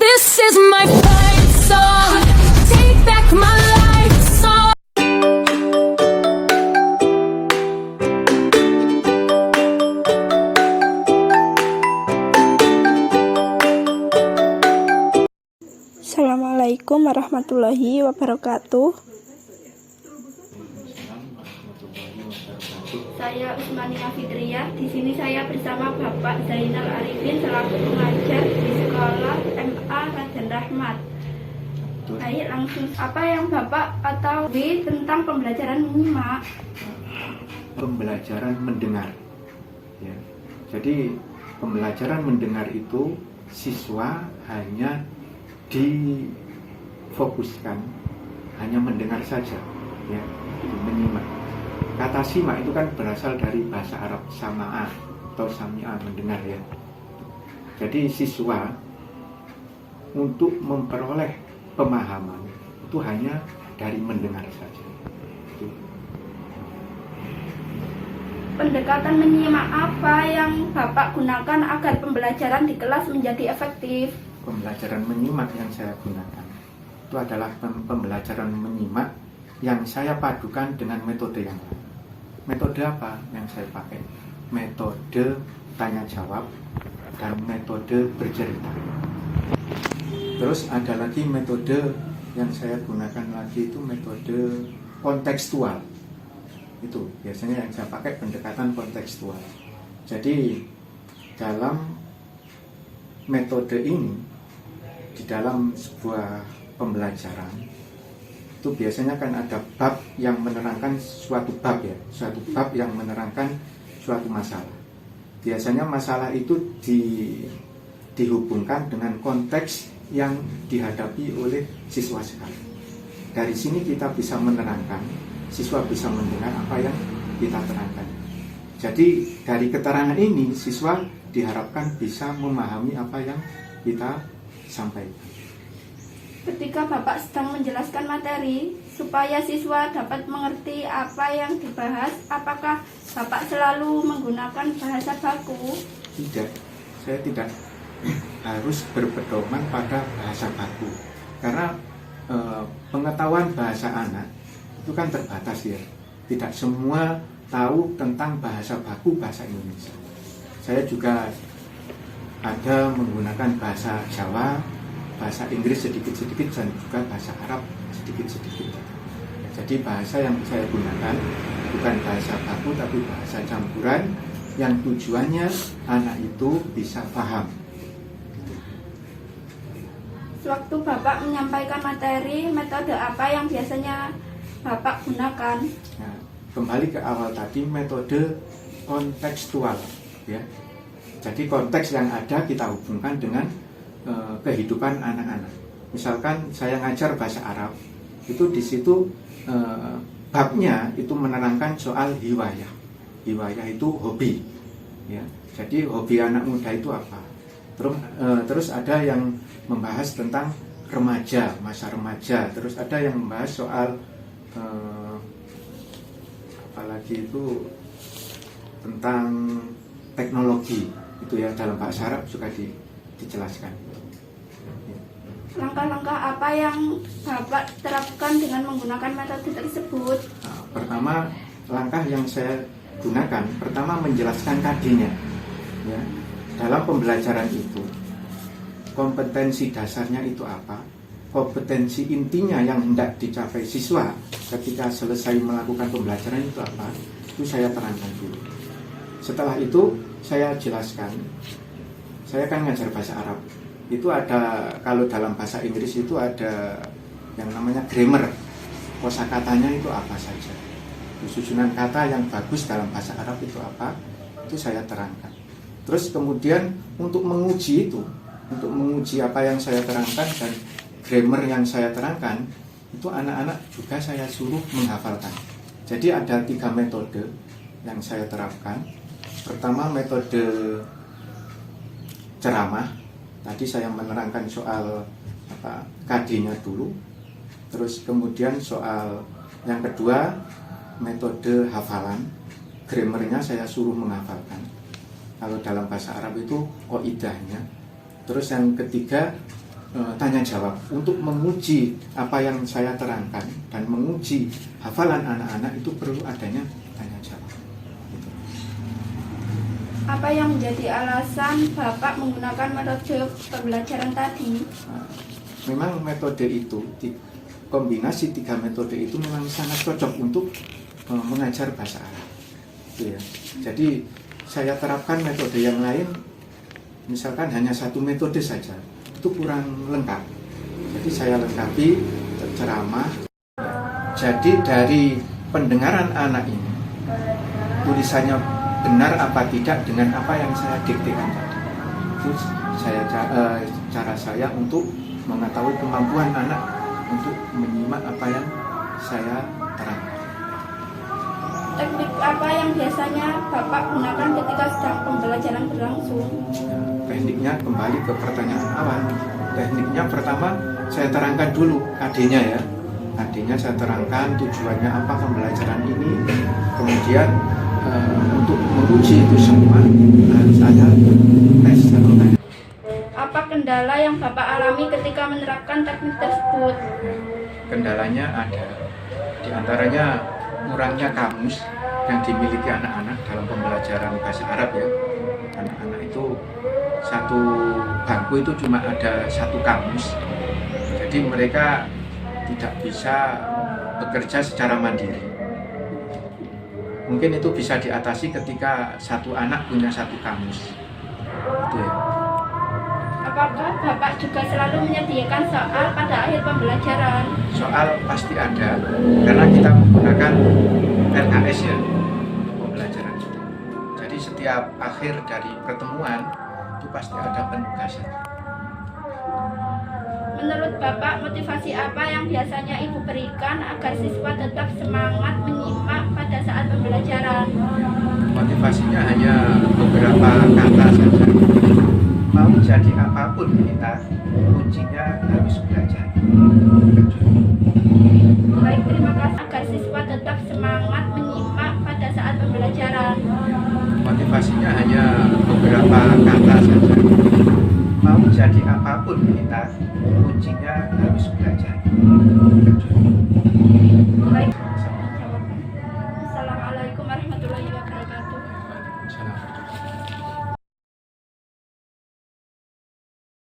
This is my fight song. Take back my life song. Assalamualaikum warahmatullahi wabarakatuh. Saya Usmania Fitriah. Di sini saya bersama Bapak Zainal Arifin selaku pengajar di sekolah MA Raden Rahmat. Baik, langsung apa yang Bapak ketahui tentang pembelajaran menyimak? Pembelajaran mendengar. Ya. Jadi pembelajaran mendengar itu siswa hanya difokuskan, hanya mendengar saja, ya, menyimak. Kata simak itu kan berasal dari bahasa Arab sama'a atau sami'a, mendengar, ya. Jadi siswa untuk memperoleh pemahaman itu hanya dari mendengar saja. Itu. Pendekatan menyimak apa yang Bapak gunakan agar pembelajaran di kelas menjadi efektif? Pembelajaran menyimak yang saya gunakan itu adalah pembelajaran menyimak yang saya padukan dengan metode yang lain. Metode apa yang saya pakai? Metode tanya jawab dan metode bercerita. Terus ada lagi metode yang saya gunakan lagi, itu metode kontekstual. Itu biasanya yang saya pakai pendekatan kontekstual. Jadi dalam metode ini, di dalam sebuah pembelajaran itu biasanya kan ada bab yang menerangkan suatu bab, ya, suatu bab yang menerangkan suatu masalah. Biasanya masalah itu dihubungkan dengan konteks yang dihadapi oleh siswa sekali. Dari sini kita bisa menerangkan, siswa bisa mendengar apa yang kita terangkan. Jadi dari keterangan ini siswa diharapkan bisa memahami apa yang kita sampaikan. Ketika Bapak sedang menjelaskan materi supaya siswa dapat mengerti apa yang dibahas, apakah Bapak selalu menggunakan bahasa baku? Tidak, saya tidak harus berpedoman pada bahasa baku, karena pengetahuan bahasa anak itu kan terbatas, ya. Tidak semua tahu tentang bahasa baku bahasa Indonesia. Saya juga ada menggunakan bahasa Jawa, bahasa Inggris sedikit-sedikit, dan juga bahasa Arab sedikit-sedikit. Jadi bahasa yang saya gunakan bukan bahasa baku tapi bahasa campuran yang tujuannya anak itu bisa paham. Sewaktu Bapak menyampaikan materi, metode apa yang biasanya Bapak gunakan? Nah, kembali ke awal tadi, metode kontekstual, ya. Jadi konteks yang ada kita hubungkan dengan kehidupan anak-anak. Misalkan saya ngajar bahasa Arab, itu di situ babnya itu menerangkan soal hiwayah. Hiwayah itu hobi, ya. Jadi hobi anak muda itu apa? Terus ada yang membahas tentang remaja, masa remaja. Terus ada yang membahas soal apalagi itu tentang teknologi. Itu ya, dalam bahasa Arab juga dijelaskan. Langkah-langkah apa yang Bapak terapkan dengan menggunakan metode tersebut? Nah, pertama, langkah yang saya gunakan, pertama menjelaskan KD-nya, ya. Dalam pembelajaran itu, kompetensi dasarnya itu apa, kompetensi intinya yang hendak dicapai siswa ketika selesai melakukan pembelajaran itu apa, itu saya terangkan dulu. Setelah itu saya jelaskan, saya kan ngajar bahasa Arab, itu ada, kalau dalam bahasa Inggris itu ada yang namanya grammar, kosakatanya itu apa saja, susunan kata yang bagus dalam bahasa Arab itu apa, itu saya terangkan. Terus kemudian untuk menguji itu, untuk menguji apa yang saya terangkan dan grammar yang saya terangkan, itu anak-anak juga saya suruh menghafalkan. Jadi ada 3 metode yang saya terapkan. Pertama, metode ceramah. Tadi saya menerangkan soal KD-nya dulu. Terus kemudian soal yang kedua, metode hafalan. Grammarnya saya suruh menghafalkan. Kalau dalam bahasa Arab itu qaidahnya. Terus yang ketiga, tanya jawab untuk menguji apa yang saya terangkan dan menguji hafalan anak-anak itu perlu adanya tanya jawab. Gitu. Apa yang menjadi alasan Bapak menggunakan metode pembelajaran tadi? Memang metode itu, kombinasi 3 metode itu memang sangat cocok untuk mengajar bahasa Arab. Gitu ya. Jadi saya terapkan metode yang lain, misalkan hanya 1 metode saja, itu kurang lengkap. Jadi saya lengkapi ceramah. Jadi dari pendengaran anak ini, tulisannya benar apa tidak dengan apa yang saya diktekan tadi. Itu cara saya untuk mengetahui kemampuan anak untuk menyimak apa yang saya terangkan. Teknik apa yang biasanya Bapak gunakan ketika sedang pembelajaran berlangsung? Tekniknya kembali ke pertanyaan awal. Tekniknya pertama saya terangkan dulu KD-nya ya. KD-nya saya terangkan tujuannya apa pembelajaran ini. Kemudian untuk menguji itu semua harus ada tes atau tanya. Apa kendala yang Bapak alami ketika menerapkan teknik tersebut? Kendalanya ada, di antaranya kurangnya kamus yang dimiliki anak-anak dalam pembelajaran bahasa Arab ya. Anak-anak itu satu bangku itu cuma ada 1 kamus, jadi mereka tidak bisa bekerja secara mandiri. Mungkin itu bisa diatasi ketika 1 anak punya 1 kamus. Itu ya. Apakah Bapak juga selalu menyediakan soal pada akhir pembelajaran? Soal pasti ada, karena kita menggunakan LKS ya untuk pembelajaran kita. Jadi setiap akhir dari pertemuan itu pasti ada penugasan. Menurut Bapak, motivasi apa yang biasanya Ibu berikan agar siswa tetap semangat menyimak pada saat pembelajaran? Motivasinya hanya beberapa kata saja. Mau jadi apapun kita, kuncinya harus belajar. Baik, terima kasih. Agar siswa tetap semangat menyimak pada saat pembelajaran. Motivasinya hanya beberapa kata saja. Mau jadi apapun kita, kuncinya harus